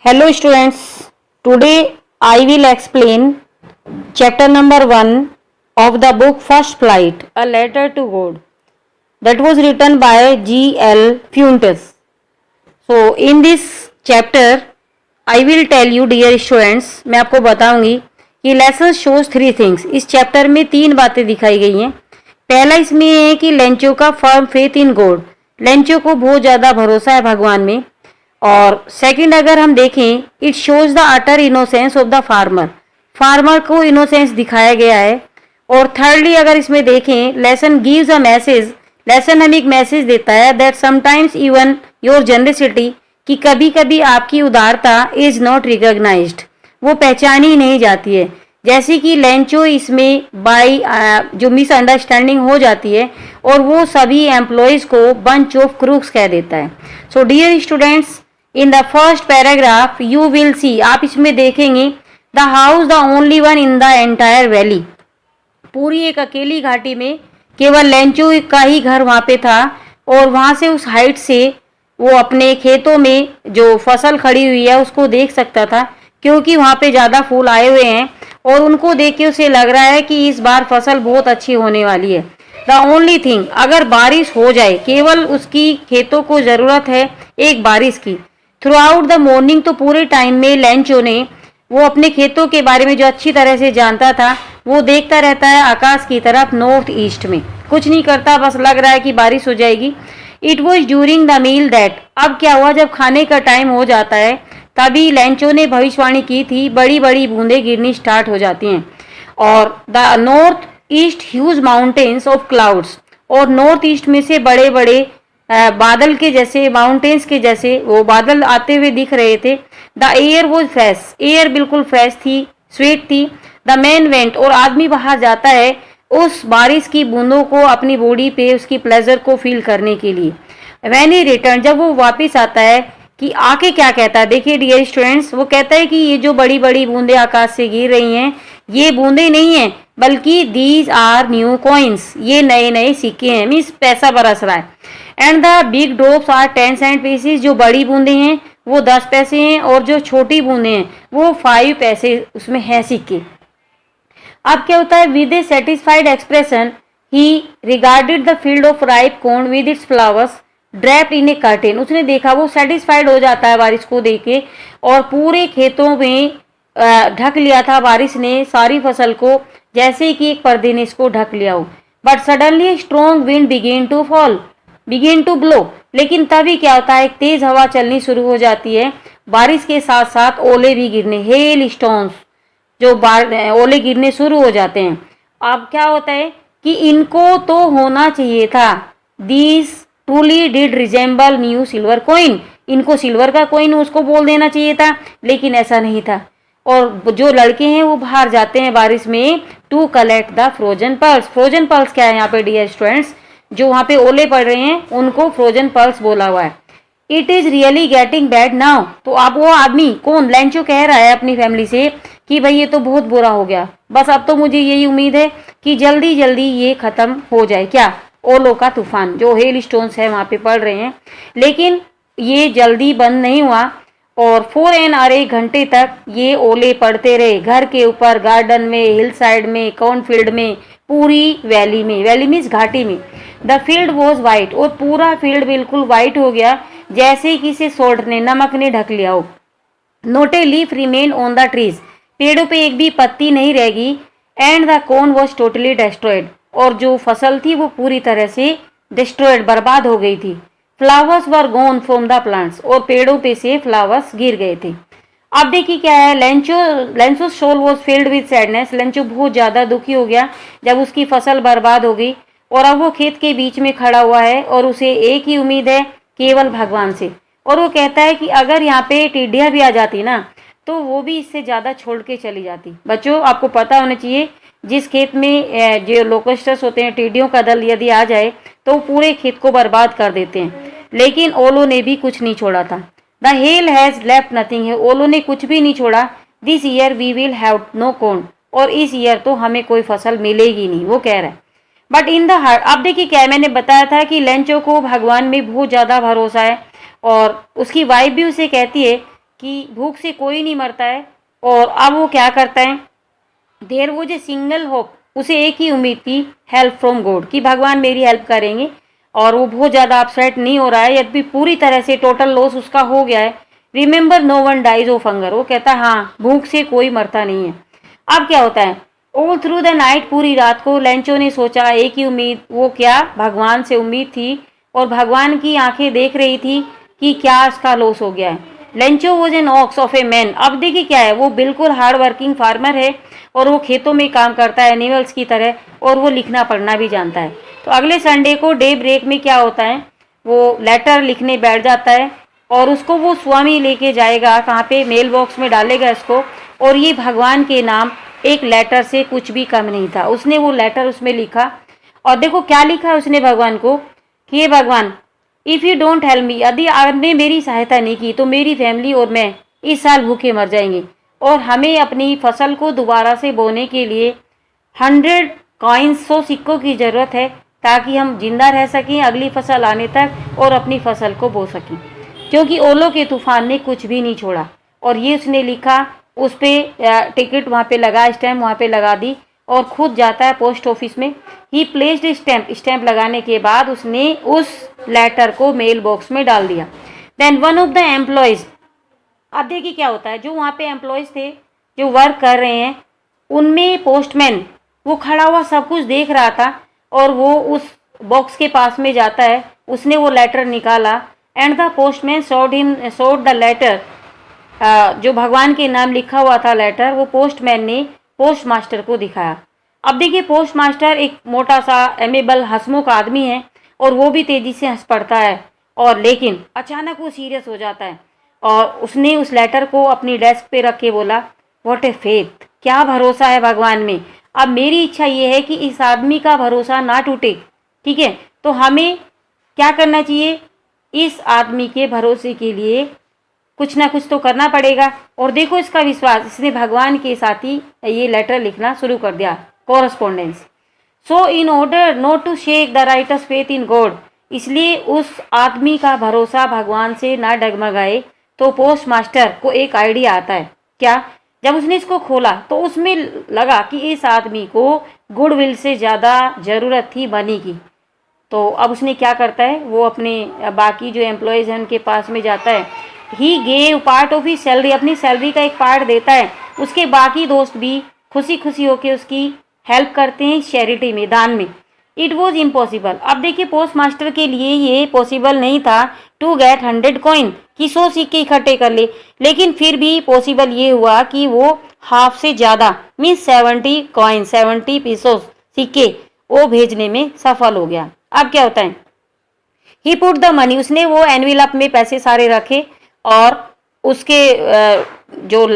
Hello students, today I will explain chapter number 1 of the book First Flight, A Letter to God, that was written by G.L. Fuentes. So in this chapter I will tell you dear students, मैं आपको बताऊंगी कि lesson shows 3 things. इस chapter में 3 बातें दिखाई गई हैं. पहला इसमें है कि लेंचो का firm faith in God. Lencho को बहुत ज़्यादा भरोसा है भगवान में. और सेकंड अगर हम देखें, it shows the utter innocence of the farmer. Farmer को इनोसेंस दिखाया गया है. और थर्डली अगर इसमें देखें, lesson gives a message. Lesson हमें एक मैसेज देता है that sometimes even your generosity, कि कभी कभी आपकी उदारता इज नॉट रिकॉग्नाइज्ड, वो पहचानी नहीं जाती है. जैसे कि लेंचो इसमें बाय जो मिसअंडरस्टैंडिंग हो जाती है और वो सभी एम्प्लॉयज को बंच ऑफ क्रूक्स कह देता है. So dear students, in the first paragraph you will see, आप इसमें देखेंगे, the house the only one in the entire valley. पूरी एक अकेली घाटी में केवल लेंचो का ही घर वहाँ पे था. और वहाँ से उस हाइट से वो अपने खेतों में जो फसल खड़ी हुई है उसको देख सकता था, क्योंकि वहाँ पे ज़्यादा फूल आए हुए हैं और उनको देख के उसे लग रहा है कि इस बार फसल बहुत अच्छी होने वाली है. द ओनली थिंग, अगर बारिश हो जाए, केवल उसकी खेतों को ज़रूरत है एक बारिश की. थ्रू आउट द मॉर्निंग, तो पूरे टाइम में लेंचो ने, वो अपने खेतों के बारे में जो अच्छी तरह से जानता था, वो देखता रहता है आकाश की तरफ नॉर्थ ईस्ट में. कुछ नहीं करता, बस लग रहा है कि बारिश हो जाएगी. It was during the meal that, अब क्या हुआ, जब खाने का टाइम हो जाता है तभी लेंचो ने भविष्यवाणी की थी, बड़ी बड़ी बूंदें गिरनी स्टार्ट हो जाती हैं. और the north east huge mountains of clouds, और नॉर्थ ईस्ट में से बड़े बड़े बादल के जैसे, माउंटेन्स के जैसे वो बादल आते हुए दिख रहे थे. The air was fresh, air बिल्कुल फ्रेश थी, स्वीट थी. द मैन वेंट, और आदमी बाहर जाता है उस बारिश की बूंदों को अपनी बॉडी पे उसकी प्लेजर को फील करने के लिए. व्हेन ही रिटर्न, जब वो वापस आता है, कि आके क्या कहता है, देखिए डियर स्टूडेंट्स, वो कहता है कि ये जो बड़ी बड़ी बूंदें आकाश से गिर रही हैं, ये बूंदें नहीं हैं, बल्कि दीज आर न्यू कॉइन्स, ये नए नए सिक्के हैं, मीन्स पैसा बरस रहा है. And the big drops are 10 cent pieces, जो बड़ी बूंदें हैं वो 10 पैसे हैं, और जो छोटी बूंदें हैं वो 5 पैसे उसमें हैं सिक्के. अब क्या होता है, with A satisfied expression he regarded the field of ripe corn with its flowers draped in A curtain. उसने देखा, वो सेटिस्फाइड हो जाता है बारिश को देख के, और पूरे खेतों में ढक लिया था बारिश ने सारी फसल को, जैसे कि एक पर्दे ने इसको ढक लिया हो. But suddenly strong wind begin to blow, लेकिन तभी क्या होता है, एक तेज हवा चलनी शुरू हो जाती है. बारिश के साथ साथ ओले भी गिरने, हेल स्टोन्स, जो ओले गिरने शुरू हो जाते हैं. अब क्या होता है कि इनको तो होना चाहिए था, these truly did resemble new silver coin, इनको सिल्वर का कॉइन उसको बोल देना चाहिए था, लेकिन ऐसा नहीं था. और जो लड़के हैं वो बाहर जाते हैं बारिश में to collect the frozen pearls. Frozen pearls क्या है यहाँ पे डियर स्टूडेंट्स, जो वहाँ पे ओले पड़ रहे हैं उनको फ्रोजन पर्ल्स बोला हुआ है. It is really getting bad now, तो अब वो आदमी कौन, लेंचो कह रहा है अपनी फैमिली से कि भाई ये तो बहुत बुरा हो गया, बस अब तो मुझे यही उम्मीद है कि जल्दी जल्दी ये ख़त्म हो जाए. क्या, ओलों का तूफान, जो हेल स्टोन्स है वहाँ पे पड़ रहे हैं. लेकिन ये जल्दी बंद नहीं हुआ, और 4 एन आर 1 घंटे तक ये ओले पड़ते रहे, घर के ऊपर, गार्डन में, हिल साइड में, कॉर्नफील्ड में, पूरी वैली में. वैली मीन्स घाटी में. द फील्ड वॉज वाइट, और पूरा फील्ड बिल्कुल वाइट हो गया, जैसे किसी सोल्ट ने, नमक ने ढक लिया हो. Note a leaf remain on the trees, पेड़ों पे एक भी पत्ती नहीं रहेगी. And the corn was totally destroyed, और जो फसल थी वो पूरी तरह से डिस्ट्रॉयड, बर्बाद हो गई थी. Flowers were gone from the plants, और पेड़ों पे से फ्लावर्स गिर गए थे. अब देखिए क्या है, Lencho soul was filled with sadness, Lencho बहुत ज़्यादा दुखी हो गया जब उसकी फसल बर्बाद हो गई. और अब वो खेत के बीच में खड़ा हुआ है, और उसे एक ही उम्मीद है, केवल भगवान से. और वो कहता है कि अगर यहाँ पे टिड्डियाँ भी आ जाती ना, तो वो भी इससे ज़्यादा छोड़ के चली जाती. बच्चों, आपको पता होना चाहिए, जिस खेत में जो लोकस्टर्स होते हैं, टिड्डियों का दल यदि आ जाए तो पूरे खेत को बर्बाद कर देते हैं. लेकिन ओलो ने भी कुछ नहीं छोड़ा था. The hail has left nothing, है, ओलो ने कुछ भी नहीं छोड़ा. This year we will have no corn, और इस ईयर तो हमें कोई फसल मिलेगी नहीं, वो कह रहा है. बट इन द हार्ट, अब देखिए क्या है, मैंने बताया था कि लेंचो को भगवान में बहुत ज़्यादा भरोसा है, और उसकी वाइफ भी उसे कहती है कि भूख से कोई नहीं मरता है। और अब वो क्या करता है, there was a single hope, उसे एक ही उम्मीद थी, हेल्प फ्रॉम गॉड, कि भगवान मेरी हेल्प करेंगे। और वो बहुत ज़्यादा अपसेट नहीं हो रहा है, यद्यपि पूरी तरह से टोटल लॉस उसका हो गया है। Remember no one dies of hunger, वो कहता है हाँ भूख से कोई मरता नहीं है। अब क्या होता है, ऑल थ्रू द नाइट, पूरी रात को लेंचो ने सोचा, एक ही उम्मीद, वो क्या, भगवान से उम्मीद थी और भगवान की आंखें देख रही थी कि क्या उसका लॉस हो गया है। Lencho was an ox of a man, अब देखिए क्या है, वो बिल्कुल हार्ड वर्किंग फार्मर है और वो खेतों में काम करता है एनिमल्स की तरह, और वो लिखना पढ़ना भी जानता है। तो अगले संडे को डे ब्रेक में क्या होता है, वो लेटर लिखने बैठ जाता है और उसको वो स्वामी लेके जाएगा, कहाँ पे, मेल बॉक्स में डालेगा इसको। और ये भगवान के नाम एक लेटर से कुछ भी कम नहीं था। उसने वो लेटर उसमें लिखा और देखो क्या लिखा है उसने भगवान को, कि हे भगवान, if you don't help me, यदि आपने मेरी सहायता नहीं की तो मेरी फैमिली और मैं इस साल भूखे मर जाएंगे और हमें अपनी फसल को दोबारा से बोने के लिए 100 कॉइन्स, 100 सिक्कों की ज़रूरत है, ताकि हम जिंदा रह सकें अगली फसल आने तक और अपनी फसल को बो सकें, क्योंकि ओलों के तूफान ने कुछ भी नहीं छोड़ा। और ये उसने लिखा, उस पर टिकट वहाँ पे लगा, स्टैम्प वहाँ पे लगा दी और खुद जाता है पोस्ट ऑफिस में। ही प्लेस्ड स्टैम्प लगाने के बाद उसने उस लेटर को मेल बॉक्स में डाल दिया। Then one of the employees, अब देखिए क्या होता है, जो वहाँ पे एम्प्लॉयज़ थे जो वर्क कर रहे हैं, उनमें पोस्टमैन वो खड़ा हुआ सब कुछ देख रहा था और वो उस बॉक्स के पास में जाता है, उसने वो लेटर निकाला and the postman showed the letter, जो भगवान के नाम लिखा हुआ था लेटर, वो पोस्टमैन ने पोस्ट मास्टर को दिखाया। अब देखिए पोस्ट मास्टर एक मोटा सा एमेबल हंसमुख आदमी है और वो भी तेजी से हंस पड़ता है, और लेकिन अचानक वो सीरियस हो जाता है और उसने उस लेटर को अपनी डेस्क पे रख के बोला, व्हाट ए फेथ, क्या भरोसा है भगवान में। अब मेरी इच्छा ये है कि इस आदमी का भरोसा ना टूटे, ठीक है, तो हमें क्या करना चाहिए, इस आदमी के भरोसे के लिए कुछ ना कुछ तो करना पड़ेगा। और देखो इसका विश्वास, इसने भगवान के साथ ही ये लेटर लिखना शुरू कर दिया, correspondence. So in order not to shake the writer's faith in God, इसलिए उस आदमी का भरोसा भगवान से ना डगमगाए, तो पोस्ट मास्टर को एक आइडिया आता है। क्या, जब उसने इसको खोला तो उसमें लगा कि इस आदमी को गुडविल से ज़्यादा ज़रूरत थी मनी की। तो अब उसने क्या करता है, वो अपने बाकी जो एम्प्लॉयज़ हैं उनके पास में जाता है। He gave part of he salary, अपनी सैलरी का एक पार्ट देता है। उसके बाकी दोस्त भी खुशी खुशी होकर उसकी हेल्प करते हैं चैरिटी में, दान में। इट वॉज इम्पॉसिबल, अब देखिए पोस्ट मास्टर के लिए ये पॉसिबल नहीं था टू गेट 100 कॉइन, कि 100 सिक्के इकट्ठे कर ले, लेकिन फिर भी पॉसिबल ये हुआ कि वो हाफ से ज़्यादा मीन्स 70 कॉइन, 70 पीसों सिक्के वो भेजने में सफल हो गया। अब क्या होता है, ही पुट द मनी, उसने वो एनवेलप में पैसे सारे रखे और उसके जो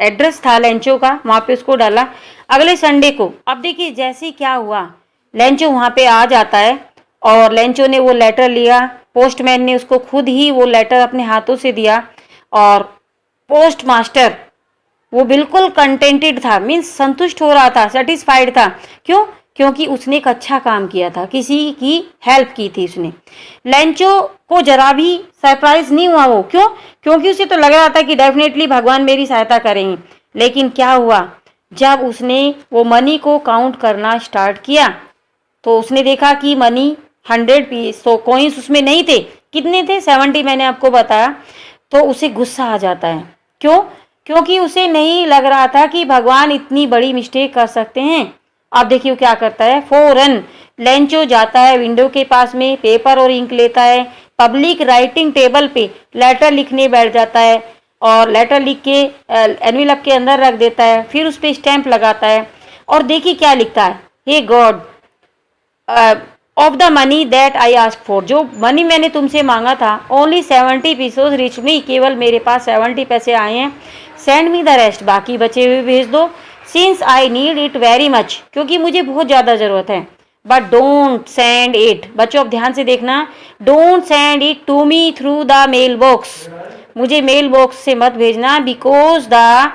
एड्रेस था लेंचो का वहाँ पे उसको डाला। अगले संडे को अब देखिए जैसे क्या हुआ, लेंचो वहाँ पे आ जाता है और लेंचो ने वो लेटर लिया, पोस्टमैन ने उसको खुद ही वो लेटर अपने हाथों से दिया और पोस्ट मास्टर वो बिल्कुल कंटेंटेड था, मीन्स संतुष्ट हो रहा था, सेटिस्फाइड था। क्यों, क्योंकि उसने एक अच्छा काम किया था, किसी की हेल्प की थी उसने। लेंचो को जरा भी सरप्राइज नहीं हुआ वो, क्यों, क्योंकि उसे तो लग रहा था कि डेफिनेटली भगवान मेरी सहायता करेंगे। लेकिन क्या हुआ, जब उसने वो मनी को काउंट करना स्टार्ट किया तो उसने देखा कि मनी 100 पीस, 100 कॉइन्स उसमें नहीं थे। कितने थे, 70 मैंने आपको बताया। तो उसे गुस्सा आ जाता है, क्यों, क्योंकि उसे नहीं लग रहा था कि भगवान इतनी बड़ी मिस्टेक कर सकते हैं। अब देखिए क्या करता है, फौरन लेंचो जाता है विंडो के पास में, पेपर और इंक लेता है, पब्लिक राइटिंग टेबल पे लेटर लिखने बैठ जाता है और लेटर लिख के एनवेलप के अंदर रख देता है, फिर उस पर स्टैंप लगाता है और देखिए क्या लिखता है, hey god of the money that I ask for, जो मनी मैंने तुमसे मांगा था, ओनली 70 पीसों रिच मी, केवल मेरे पास 70 पैसे आए हैं। सेंड मी द रेस्ट, बाकी बचे हुए भेज दो। Since I need it very much, क्योंकि मुझे बहुत ज़्यादा ज़रूरत है। बट डोंट सेंड इट, बच्चों अब ध्यान से देखना, don't send it to me through the mail box, मुझे मेल बॉक्स से मत भेजना। Because the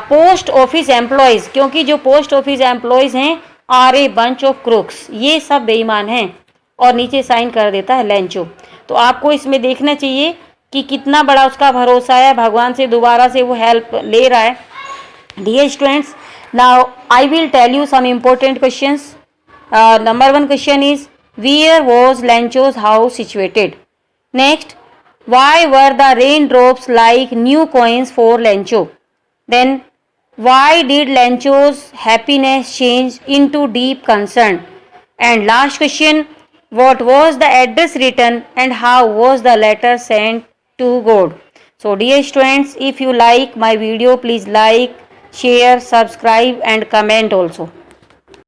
post office employees, क्योंकि जो पोस्ट ऑफिस एम्प्लॉयज़ हैं are a bunch of crooks, ये सब बेईमान हैं। और नीचे साइन कर देता है लेंचो। तो आपको इसमें देखना चाहिए कि कितना बड़ा उसका भरोसा है, भगवान से दोबारा से वो हेल्प ले रहा है. Dear students, now I will tell you some important questions. Number one question is, where was Lancho's house situated? Next, why were the raindrops like new coins for Lancho? Then, why did Lancho's happiness change into deep concern? And last question, what was the address written and how was the letter sent to God? So dear students, if you like my video, please like, share, subscribe and comment also.